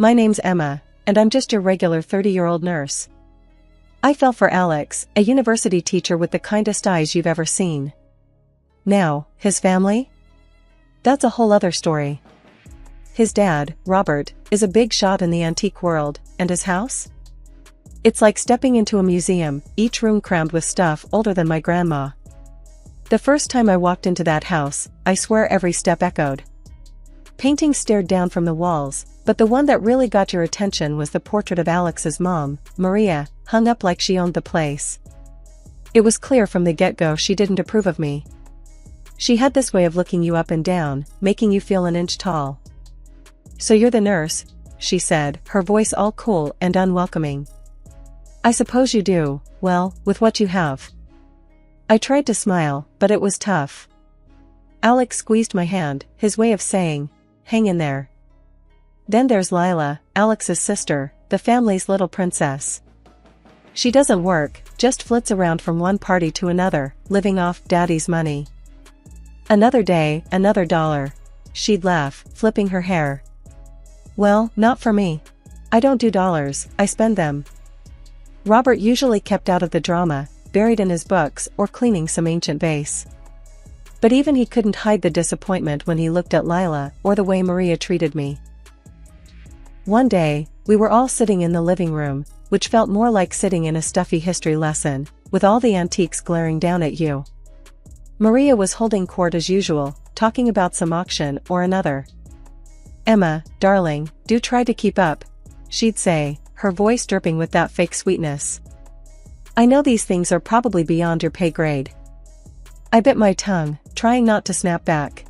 My name's Emma, and I'm just your regular 30-year-old nurse. I fell for Alex, a university teacher with the kindest eyes you've ever seen. Now, his family? That's a whole other story. His dad, Robert, is a big shot in the antique world, and his house? It's like stepping into a museum, each room crammed with stuff older than my grandma. The first time I walked into that house, I swear every step echoed. Paintings stared down from the walls, but the one that really got your attention was the portrait of Alex's mom, Maria, hung up like she owned the place. It was clear from the get-go she didn't approve of me. She had this way of looking you up and down, making you feel an inch tall. "So you're the nurse," she said, her voice all cool and unwelcoming. "I suppose you do, well, with what you have." I tried to smile, but it was tough. Alex squeezed my hand, his way of saying, "Hang in there." Then there's Lila, Alex's sister, the family's little princess. She doesn't work, just flits around from one party to another, living off Daddy's money. Another day, another dollar. She'd laugh, flipping her hair. "Well, not for me. I don't do dollars, I spend them." Robert usually kept out of the drama, buried in his books or cleaning some ancient vase. But even he couldn't hide the disappointment when he looked at Lila or the way Maria treated me. One day, we were all sitting in the living room, which felt more like sitting in a stuffy history lesson, with all the antiques glaring down at you. Maria was holding court as usual, talking about some auction or another. "Emma, darling, do try to keep up," she'd say, her voice dripping with that fake sweetness. "I know these things are probably beyond your pay grade." I bit my tongue, trying not to snap back.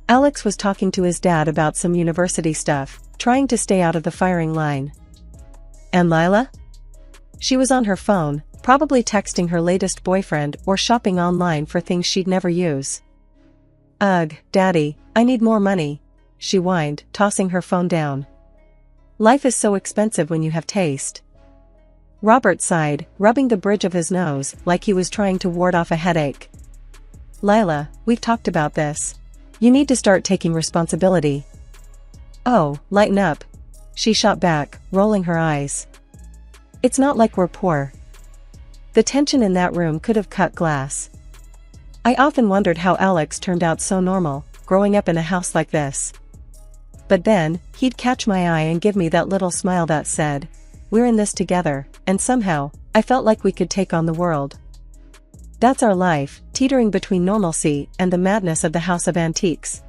Alex was talking to his dad about some university stuff, trying to stay out of the firing line. And Lila? She was on her phone, probably texting her latest boyfriend or shopping online for things she'd never use. "Ugh, Daddy, I need more money," she whined, tossing her phone down. "Life is so expensive when you have taste." Robert sighed, rubbing the bridge of his nose like he was trying to ward off a headache. "Lila, we've talked about this. You need to start taking responsibility." "Oh, lighten up," she shot back, rolling her eyes. "It's not like we're poor." The tension in that room could have cut glass. I often wondered how Alex turned out so normal, growing up in a house like this. But then, he'd catch my eye and give me that little smile that said, "We're in this together," and somehow, I felt like we could take on the world. That's our life, teetering between normalcy and the madness of the House of Antiques.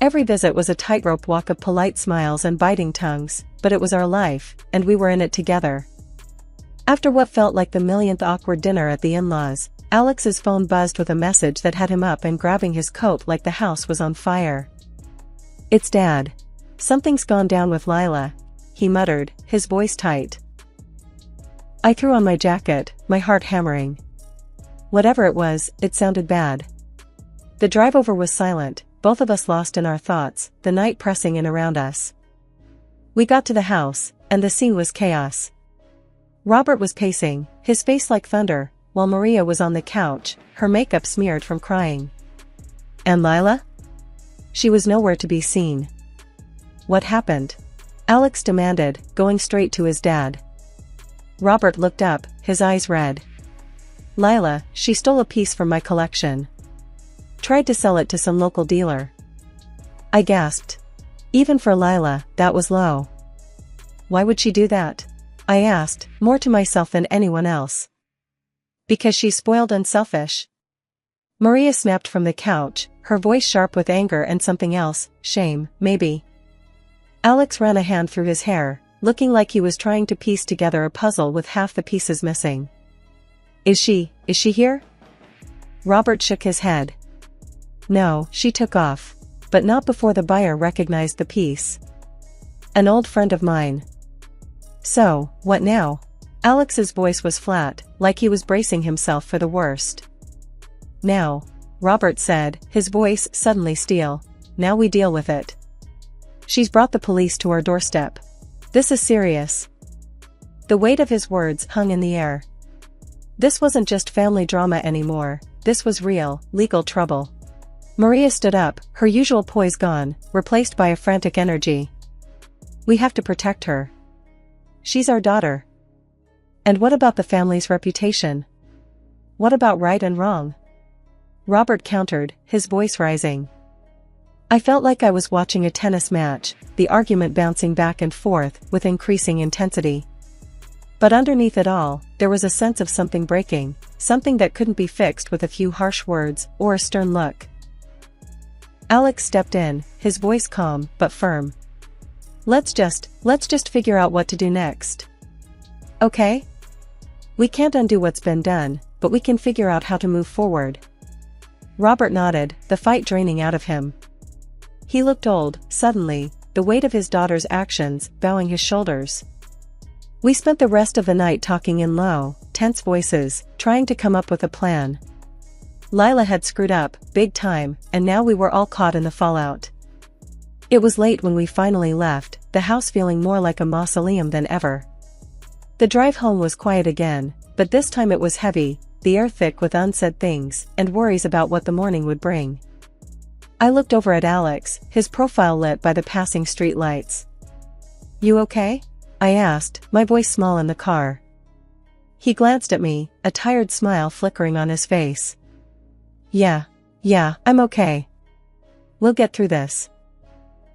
Every visit was a tightrope walk of polite smiles and biting tongues, but it was our life, and we were in it together. After what felt like the millionth awkward dinner at the in-laws, Alex's phone buzzed with a message that had him up and grabbing his coat like the house was on fire. "It's Dad. Something's gone down with Lila," he muttered, his voice tight. I threw on my jacket, my heart hammering. Whatever it was, it sounded bad. The drive over was silent, both of us lost in our thoughts, the night pressing in around us. We got to the house, and the scene was chaos. Robert was pacing, his face like thunder, while Maria was on the couch, her makeup smeared from crying. And Lila? She was nowhere to be seen. "What happened?" Alex demanded, going straight to his dad. Robert looked up, his eyes red. "Lila, she stole a piece from my collection. Tried to sell it to some local dealer." I gasped. Even for Lila, that was low. "Why would she do that?" I asked, more to myself than anyone else. "Because she's spoiled and selfish." Maria snapped from the couch, her voice sharp with anger and something else, shame, maybe. Alex ran a hand through his hair, looking like he was trying to piece together a puzzle with half the pieces missing. Is she here?" Robert shook his head. "No, she took off. But not before the buyer recognized the piece. An old friend of mine." "So, what now?" Alex's voice was flat, like he was bracing himself for the worst. "Now," Robert said, his voice suddenly steel, "now we deal with it. She's brought the police to our doorstep. This is serious." The weight of his words hung in the air. This wasn't just family drama anymore, this was real, legal trouble. Maria stood up, her usual poise gone, replaced by a frantic energy. We have to protect her. She's our daughter. And what about the family's reputation? What about right and wrong? Robert countered, his voice rising. I felt like I was watching a tennis match, the argument bouncing back and forth with increasing intensity. But underneath it all, there was a sense of something breaking, something that couldn't be fixed with a few harsh words or a stern look. Alex stepped in, his voice calm but firm. Let's just figure out what to do next. Okay? We can't undo what's been done, but we can figure out how to move forward. Robert nodded, the fight draining out of him. He looked old, suddenly, the weight of his daughter's actions bowing his shoulders. We spent the rest of the night talking in low, tense voices, trying to come up with a plan. Lila had screwed up, big time, and now we were all caught in the fallout. It was late when we finally left, the house feeling more like a mausoleum than ever. The drive home was quiet again, but this time it was heavy, the air thick with unsaid things and worries about what the morning would bring. I looked over at Alex, his profile lit by the passing street lights. You okay? I asked, my voice small in the car. He glanced at me, a tired smile flickering on his face. Yeah, I'm okay. We'll get through this.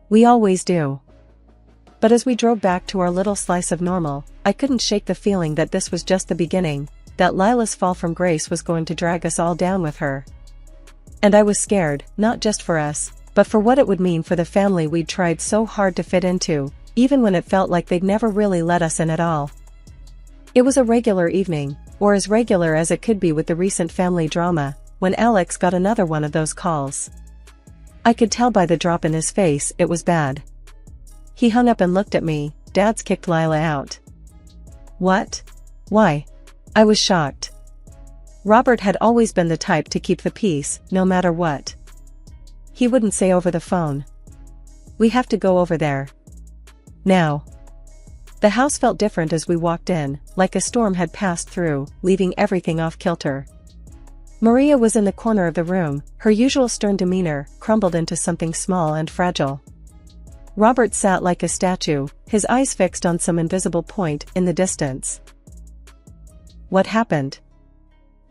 We always do. But as we drove back to our little slice of normal, I couldn't shake the feeling that this was just the beginning, that Lila's fall from grace was going to drag us all down with her. And I was scared, not just for us, but for what it would mean for the family we'd tried so hard to fit into, even when it felt like they'd never really let us in at all. It was a regular evening, or as regular as it could be with the recent family drama, when Alex got another one of those calls. I could tell by the drop in his face it was bad. He hung up and looked at me. Dad's kicked Lila out. What? Why? I was shocked. Robert had always been the type to keep the peace, no matter what. He wouldn't say over the phone. We have to go over there. Now. The house felt different as we walked in, like a storm had passed through, leaving everything off kilter. Maria was in the corner of the room, her usual stern demeanor crumbled into something small and fragile. Robert sat like a statue, his eyes fixed on some invisible point in the distance. What happened?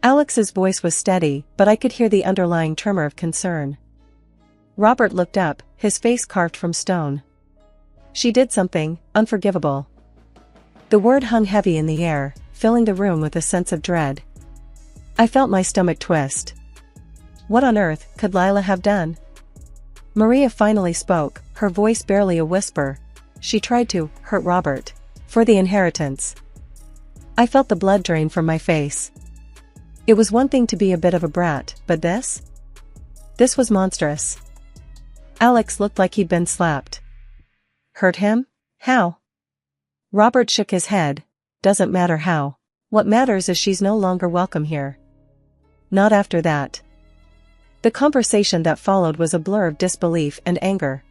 Alex's voice was steady, but I could hear the underlying tremor of concern. Robert looked up, his face carved from stone. She did something unforgivable. The word hung heavy in the air, filling the room with a sense of dread. I felt my stomach twist. What on earth could Lila have done? Maria finally spoke, her voice barely a whisper. She tried to hurt Robert. For the inheritance. I felt the blood drain from my face. It was one thing to be a bit of a brat, but this? This was monstrous. Alex looked like he'd been slapped. Hurt him? How? Robert shook his head. Doesn't matter how. What matters is she's no longer welcome here. Not after that. The conversation that followed was a blur of disbelief and anger.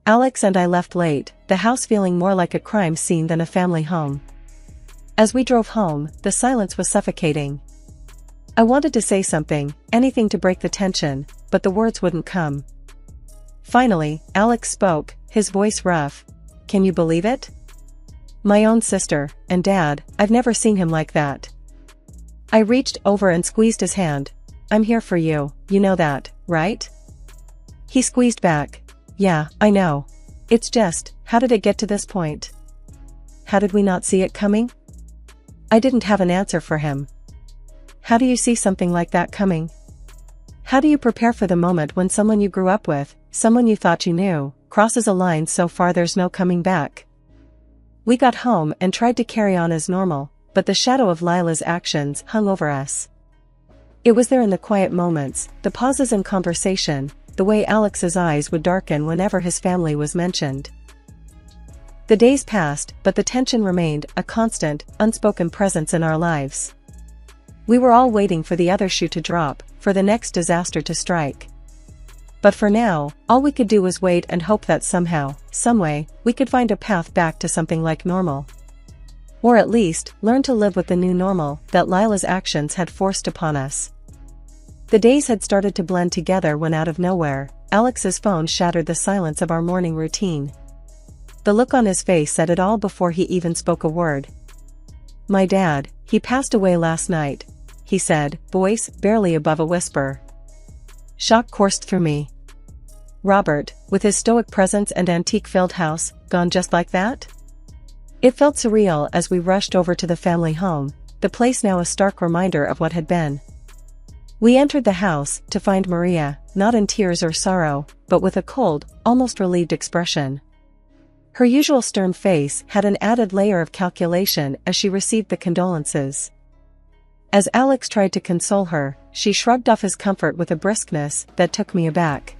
Alex and I left late, the house feeling more like a crime scene than a family home. As we drove home, the silence was suffocating. I wanted to say something, anything to break the tension, but the words wouldn't come. Finally, Alex spoke, his voice rough. Can you believe it? My own sister, and Dad, I've never seen him like that. I reached over and squeezed his hand. I'm here for you, you know that, right? He squeezed back. Yeah, I know. It's just, how did it get to this point? How did we not see it coming? I didn't have an answer for him. How do you see something like that coming? How do you prepare for the moment when someone you grew up with, someone you thought you knew, crosses a line so far there's no coming back? We got home and tried to carry on as normal, but the shadow of Lila's actions hung over us. It was there in the quiet moments, the pauses in conversation, the way Alex's eyes would darken whenever his family was mentioned. The days passed, but the tension remained, a constant, unspoken presence in our lives. We were all waiting for the other shoe to drop, for the next disaster to strike. But for now, all we could do was wait and hope that somehow, someway, we could find a path back to something like normal. Or at least, learn to live with the new normal that Lila's actions had forced upon us. The days had started to blend together when out of nowhere, Alex's phone shattered the silence of our morning routine. The look on his face said it all before he even spoke a word. "My dad, he passed away last night," he said, voice barely above a whisper. Shock coursed through me. Robert, with his stoic presence and antique-filled house, gone just like that? It felt surreal as we rushed over to the family home, the place now a stark reminder of what had been. We entered the house to find Maria, not in tears or sorrow, but with a cold, almost relieved expression. Her usual stern face had an added layer of calculation as she received the condolences. As Alex tried to console her, she shrugged off his comfort with a briskness that took me aback.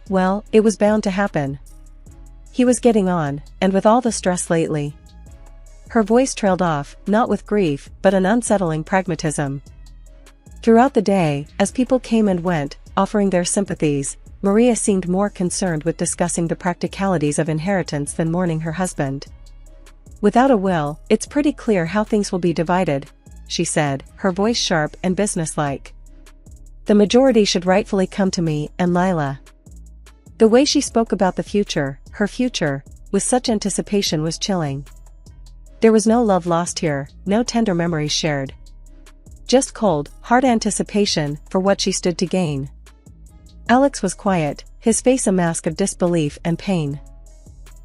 Well, it was bound to happen. He was getting on, and with all the stress lately. Her voice trailed off, not with grief, but an unsettling pragmatism. Throughout the day, as people came and went, offering their sympathies, Maria seemed more concerned with discussing the practicalities of inheritance than mourning her husband. "Without a will, it's pretty clear how things will be divided," she said, her voice sharp and businesslike. "The majority should rightfully come to me and Lila." The way she spoke about the future, her future, with such anticipation was chilling. There was no love lost here, no tender memories shared. Just cold, hard anticipation for what she stood to gain. Alex was quiet, his face a mask of disbelief and pain.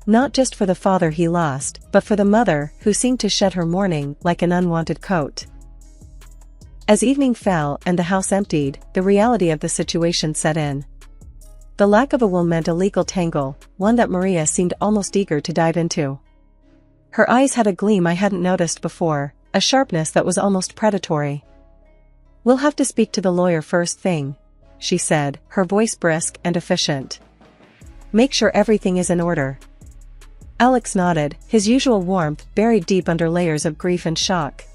Not just for the father he lost, but for the mother who seemed to shed her mourning like an unwanted coat. As evening fell and the house emptied, the reality of the situation set in. The lack of a will meant a legal tangle, one that Maria seemed almost eager to dive into. Her eyes had a gleam I hadn't noticed before, a sharpness that was almost predatory. "We'll have to speak to the lawyer first thing," she said, her voice brisk and efficient. "Make sure everything is in order." Alex nodded, his usual warmth buried deep under layers of grief and shock.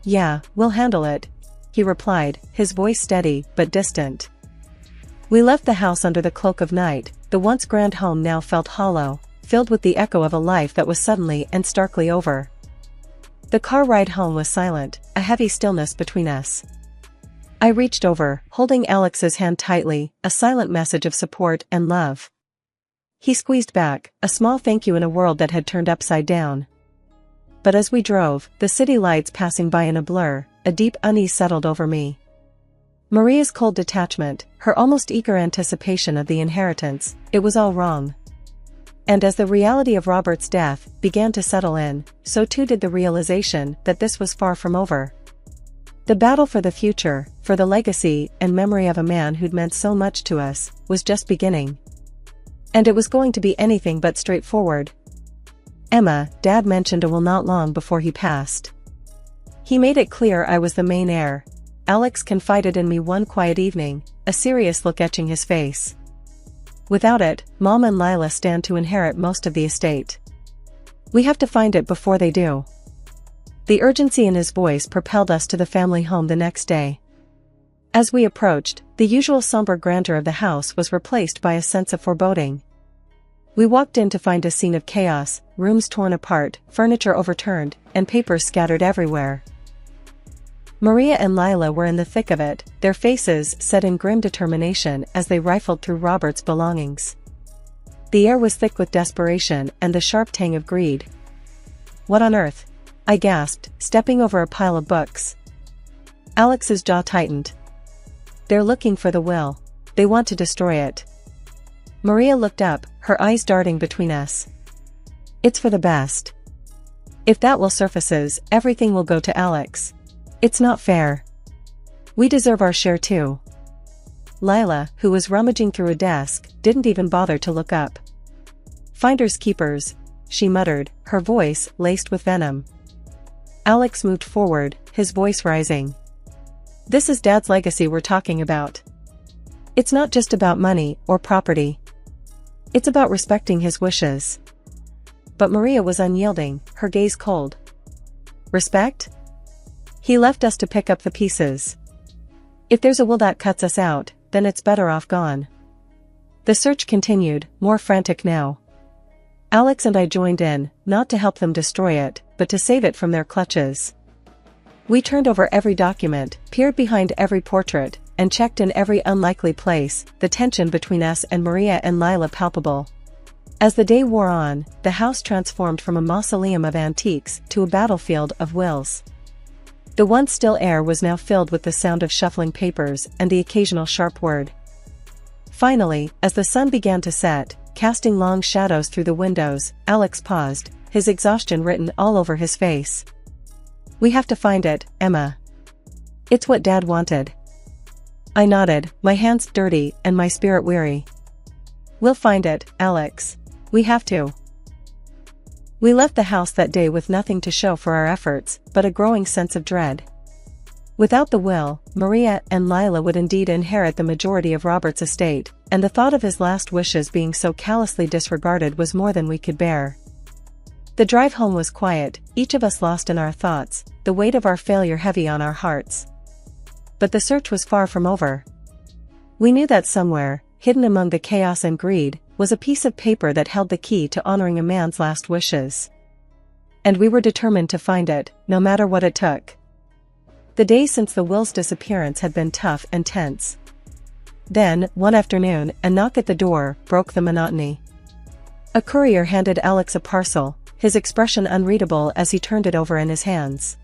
"Yeah, we'll handle it," he replied, his voice steady but distant. We left the house under the cloak of night. The once grand home now felt hollow, filled with the echo of a life that was suddenly and starkly over. The car ride home was silent, a heavy stillness between us. I reached over, holding Alex's hand tightly, a silent message of support and love. He squeezed back, a small thank you in a world that had turned upside down. But as we drove, the city lights passing by in a blur, a deep unease settled over me. Maria's cold detachment, her almost eager anticipation of the inheritance, it was all wrong. And as the reality of Robert's death began to settle in, so too did the realization that this was far from over. The battle for the future, for the legacy and memory of a man who'd meant so much to us, was just beginning. And it was going to be anything but straightforward. "Emma, Dad mentioned a will not long before he passed. He made it clear I was the main heir," Alex confided in me one quiet evening, a serious look etching his face. "Without it, Mom and Lila stand to inherit most of the estate. We have to find it before they do." The urgency in his voice propelled us to the family home the next day. As we approached, the usual somber grandeur of the house was replaced by a sense of foreboding. We walked in to find a scene of chaos, rooms torn apart, furniture overturned, and papers scattered everywhere. Maria and Lila were in the thick of it, their faces set in grim determination as they rifled through Robert's belongings. The air was thick with desperation and the sharp tang of greed. "What on earth?" I gasped, stepping over a pile of books. Alex's jaw tightened. "They're looking for the will. They want to destroy it." Maria looked up, her eyes darting between us. "It's for the best. If that will surfaces, everything will go to Alex. It's not fair. We deserve our share too." Lila, who was rummaging through a desk, didn't even bother to look up. "Finders keepers," she muttered, her voice laced with venom. Alex moved forward, his voice rising. "This is Dad's legacy we're talking about. It's not just about money or property. It's about respecting his wishes." But Maria was unyielding, her gaze cold. "Respect? He left us to pick up the pieces. If there's a will that cuts us out, then it's better off gone." The search continued, more frantic now. Alex and I joined in, not to help them destroy it, but to save it from their clutches. We turned over every document, peered behind every portrait, and checked in every unlikely place, the tension between us and Maria and Lila palpable. As the day wore on, the house transformed from a mausoleum of antiques to a battlefield of wills. The once still air was now filled with the sound of shuffling papers and the occasional sharp word. Finally, as the sun began to set, casting long shadows through the windows, Alex paused, his exhaustion written all over his face. "We have to find it, Emma. It's what Dad wanted." I nodded, my hands dirty and my spirit weary. "We'll find it, Alex. We have to." We left the house that day with nothing to show for our efforts, but a growing sense of dread. Without the will, Maria and Lila would indeed inherit the majority of Robert's estate, and the thought of his last wishes being so callously disregarded was more than we could bear. The drive home was quiet, each of us lost in our thoughts, the weight of our failure heavy on our hearts. But the search was far from over. We knew that somewhere, hidden among the chaos and greed, was a piece of paper that held the key to honoring a man's last wishes. And we were determined to find it, no matter what it took. The days since the will's disappearance had been tough and tense. Then, one afternoon, a knock at the door broke the monotony. A courier handed Alex a parcel, his expression unreadable as he turned it over in his hands.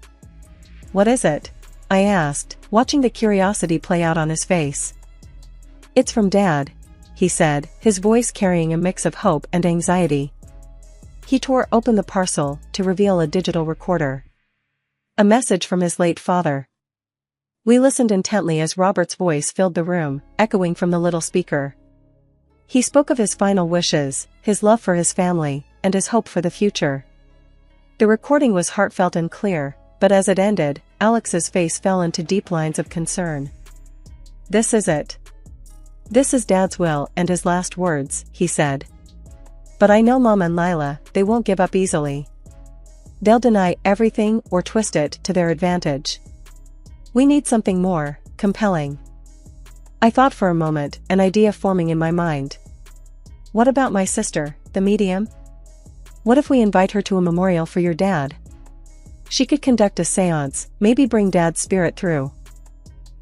"What is it?" I asked, watching the curiosity play out on his face. "It's from Dad," he said, his voice carrying a mix of hope and anxiety. He tore open the parcel to reveal a digital recorder. A message from his late father. We listened intently as Robert's voice filled the room, echoing from the little speaker. He spoke of his final wishes, his love for his family, and his hope for the future. The recording was heartfelt and clear, but as it ended, Alex's face fell into deep lines of concern. "This is it. This is Dad's will and his last words," he said. "But I know Mom and Lila, they won't give up easily. They'll deny everything or twist it to their advantage. We need something more compelling." I thought for a moment, an idea forming in my mind. "What about my sister, the medium? What if we invite her to a memorial for your dad? She could conduct a seance, maybe bring Dad's spirit through.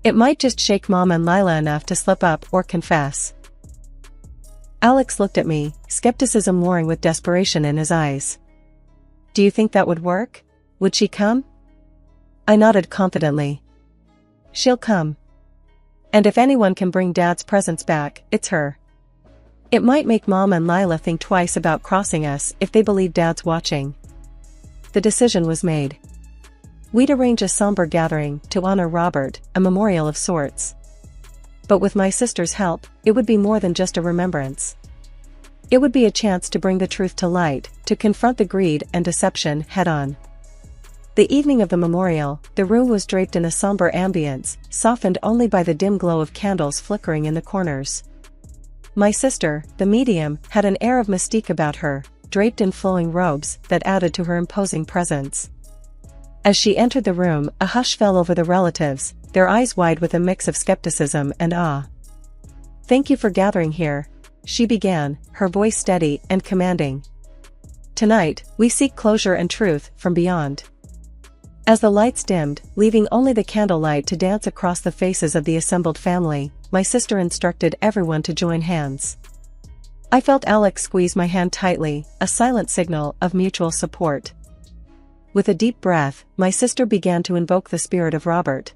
It might just shake Mom and Lila enough to slip up or confess." Alex looked at me, skepticism warring with desperation in his eyes. "Do you think that would work? Would she come?" I nodded confidently. "She'll come. And if anyone can bring Dad's presence back, it's her. It might make Mom and Lila think twice about crossing us if they believe Dad's watching." The decision was made. We'd arrange a somber gathering to honor Robert, a memorial of sorts. But with my sister's help, it would be more than just a remembrance. It would be a chance to bring the truth to light, to confront the greed and deception head-on. The evening of the memorial, the room was draped in a somber ambience, softened only by the dim glow of candles flickering in the corners. My sister, the medium, had an air of mystique about her, draped in flowing robes that added to her imposing presence. As she entered the room, a hush fell over the relatives, their eyes wide with a mix of skepticism and awe. "Thank you for gathering here," she began, her voice steady and commanding. "Tonight, we seek closure and truth from beyond." As the lights dimmed, leaving only the candlelight to dance across the faces of the assembled family, my sister instructed everyone to join hands. I felt Alex squeeze my hand tightly, a silent signal of mutual support. With a deep breath, my sister began to invoke the spirit of Robert.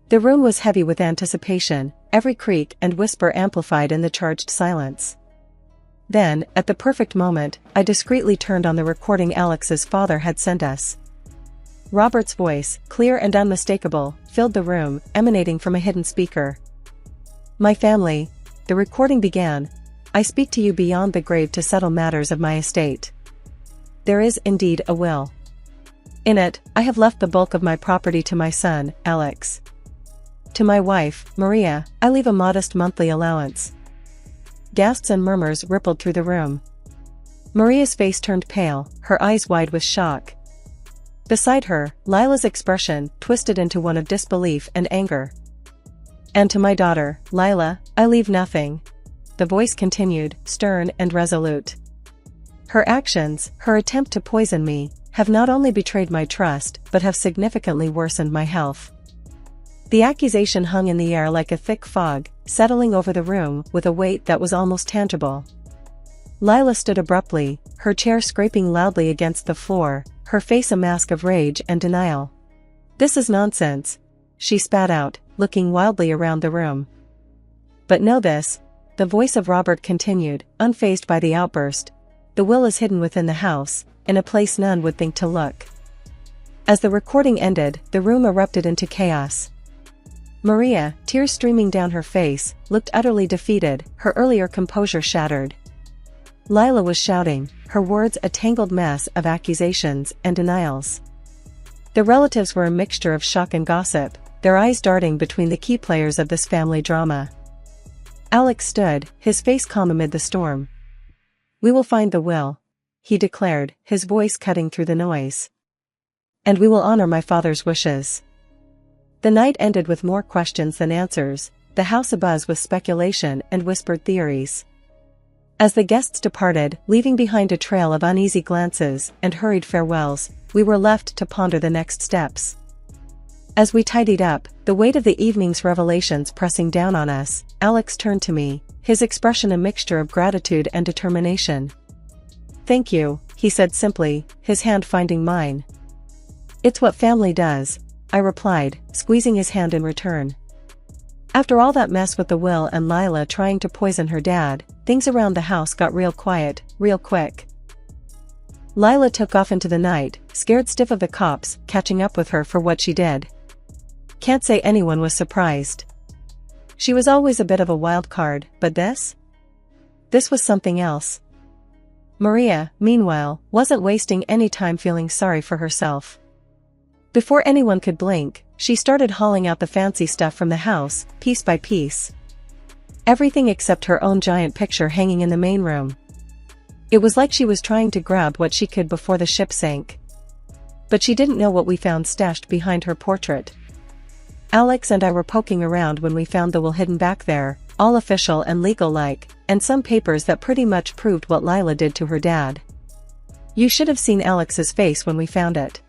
The room was heavy with anticipation, every creak and whisper amplified in the charged silence. Then, at the perfect moment, I discreetly turned on the recording Alex's father had sent us. Robert's voice, clear and unmistakable, filled the room, emanating from a hidden speaker. "My family," the recording began, "I speak to you beyond the grave to settle matters of my estate. There is indeed a will. In it, I have left the bulk of my property to my son, Alex. To my wife, Maria, I leave a modest monthly allowance." Gasps and murmurs rippled through the room. Maria's face turned pale, her eyes wide with shock. Beside her, Lila's expression twisted into one of disbelief and anger. "And to my daughter, Lila, I leave nothing," the voice continued, stern and resolute. "Her actions, her attempt to poison me, have not only betrayed my trust, but have significantly worsened my health." The accusation hung in the air like a thick fog, settling over the room with a weight that was almost tangible. Lila stood abruptly, her chair scraping loudly against the floor, her face a mask of rage and denial. "This is nonsense," she spat out, looking wildly around the room. "But know this," the voice of Robert continued, unfazed by the outburst. "The will is hidden within the house, in a place none would think to look." As the recording ended, the room erupted into chaos. Maria, tears streaming down her face, looked utterly defeated, her earlier composure shattered. Lila was shouting, her words a tangled mess of accusations and denials. The relatives were a mixture of shock and gossip, their eyes darting between the key players of this family drama. Alex stood, his face calm amid the storm. "We will find the will," he declared, his voice cutting through the noise. "And we will honor my father's wishes." The night ended with more questions than answers, the house abuzz with speculation and whispered theories. As the guests departed, leaving behind a trail of uneasy glances and hurried farewells, we were left to ponder the next steps. As we tidied up, the weight of the evening's revelations pressing down on us, Alex turned to me, his expression a mixture of gratitude and determination. "Thank you," he said simply, his hand finding mine. "It's what family does," I replied, squeezing his hand in return. After all that mess with the will and Lila trying to poison her dad, things around the house got real quiet, real quick. Lila took off into the night, scared stiff of the cops catching up with her for what she did. Can't say anyone was surprised. She was always a bit of a wild card, but this? This was something else. Maria, meanwhile, wasn't wasting any time feeling sorry for herself. Before anyone could blink, she started hauling out the fancy stuff from the house, piece by piece. Everything except her own giant picture hanging in the main room. It was like she was trying to grab what she could before the ship sank. But she didn't know what we found stashed behind her portrait. Alex and I were poking around when we found the will hidden back there, all official and legal-like, and some papers that pretty much proved what Lila did to her dad. You should have seen Alex's face when we found it.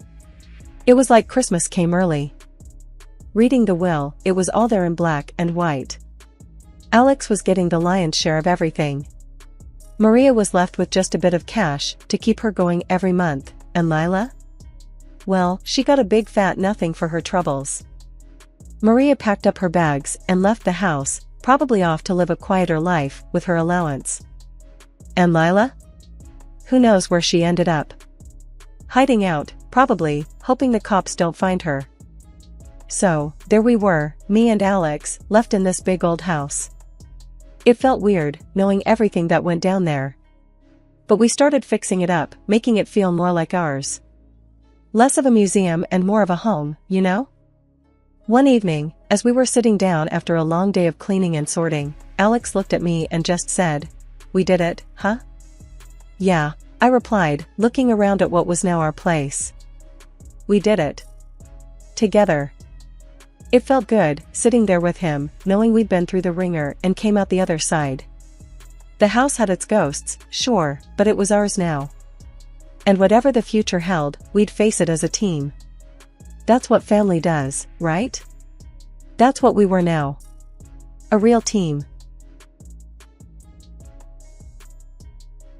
It was like Christmas came early. Reading the will, it was all there in black and white. Alex was getting the lion's share of everything. Maria was left with just a bit of cash to keep her going every month, and Lila? Well, she got a big fat nothing for her troubles. Maria packed up her bags and left the house, probably off to live a quieter life with her allowance. And Lila? Who knows where she ended up? Hiding out, probably, hoping the cops don't find her. So, there we were, me and Alex, left in this big old house. It felt weird, knowing everything that went down there. But we started fixing it up, making it feel more like ours. Less of a museum and more of a home, you know? One evening, as we were sitting down after a long day of cleaning and sorting, Alex looked at me and just said, "We did it, huh?" "Yeah," I replied, looking around at what was now our place. "We did it. Together." It felt good, sitting there with him, knowing we'd been through the ringer and came out the other side. The house had its ghosts, sure, but it was ours now. And whatever the future held, we'd face it as a team. That's what family does, right? That's what we were now. A real team.